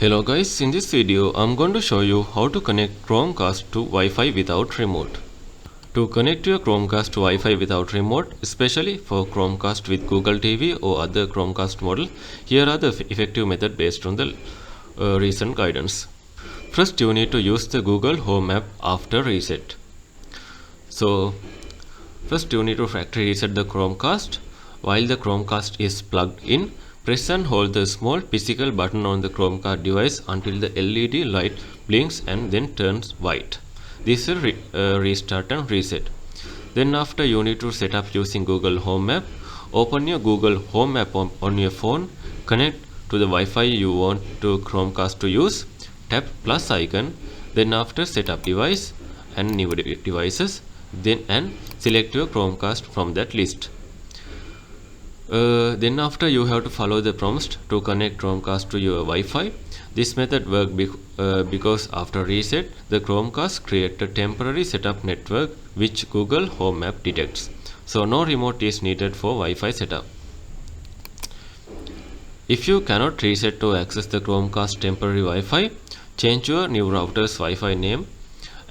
Hello guys, in this video I'm going to show you how to connect Chromecast to Wi-Fi without remote. To connect your Chromecast to Wi-Fi without remote, especially for Chromecast with Google TV or other Chromecast model, here are the effective methods based on the recent guidance. First, you need to use the Google Home app after reset. So first you need to factory reset the Chromecast. While the Chromecast is plugged in, press and hold the small physical button on the Chromecast device until the LED light blinks and then turns white. This will restart and reset. Then after, you need to set up using Google Home app. Open your Google Home app on your phone. Connect to the Wi-Fi you want to Chromecast to use. Tap plus icon. Then after, set up device and new devices. Then and select your Chromecast from that list. Then after, you have to follow the prompts to connect Chromecast to your Wi-Fi. This method works because after reset, the Chromecast creates a temporary setup network which Google Home app detects. So no remote is needed for Wi-Fi setup. If you cannot reset to access the Chromecast temporary Wi-Fi, change your new router's Wi-Fi name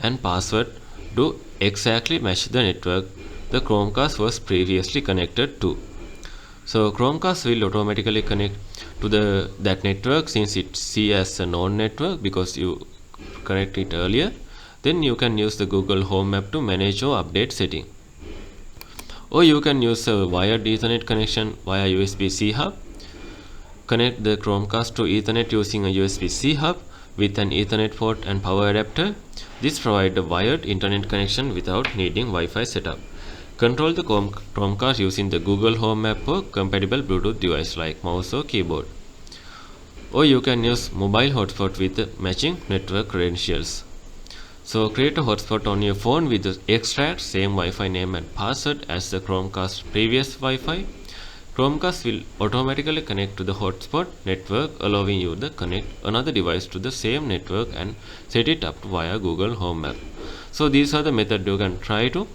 and password to exactly match the network the Chromecast was previously connected to. So Chromecast will automatically connect to that network since it's see as a known network because you connect it earlier. Then you can use the Google Home app to manage or update setting. Or you can use a wired Ethernet connection via USB-C hub. Connect the Chromecast to Ethernet using a USB-C hub with an Ethernet port and power adapter. This provides a wired internet connection without needing Wi-Fi setup. Control the Chromecast using the Google Home app or compatible Bluetooth device like mouse or keyboard. Or you can use mobile hotspot with matching network credentials. So create a hotspot on your phone with the exact same Wi-Fi name and password as the Chromecast previous Wi-Fi. Chromecast will automatically connect to the hotspot network, allowing you to connect another device to the same network and set it up via Google Home app. So these are the methods you can try to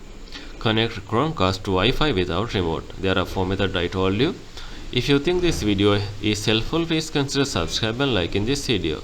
connect Chromecast to Wi-Fi without remote. There are 4 methods I told you. If you think this video is helpful, please consider subscribing and liking this video.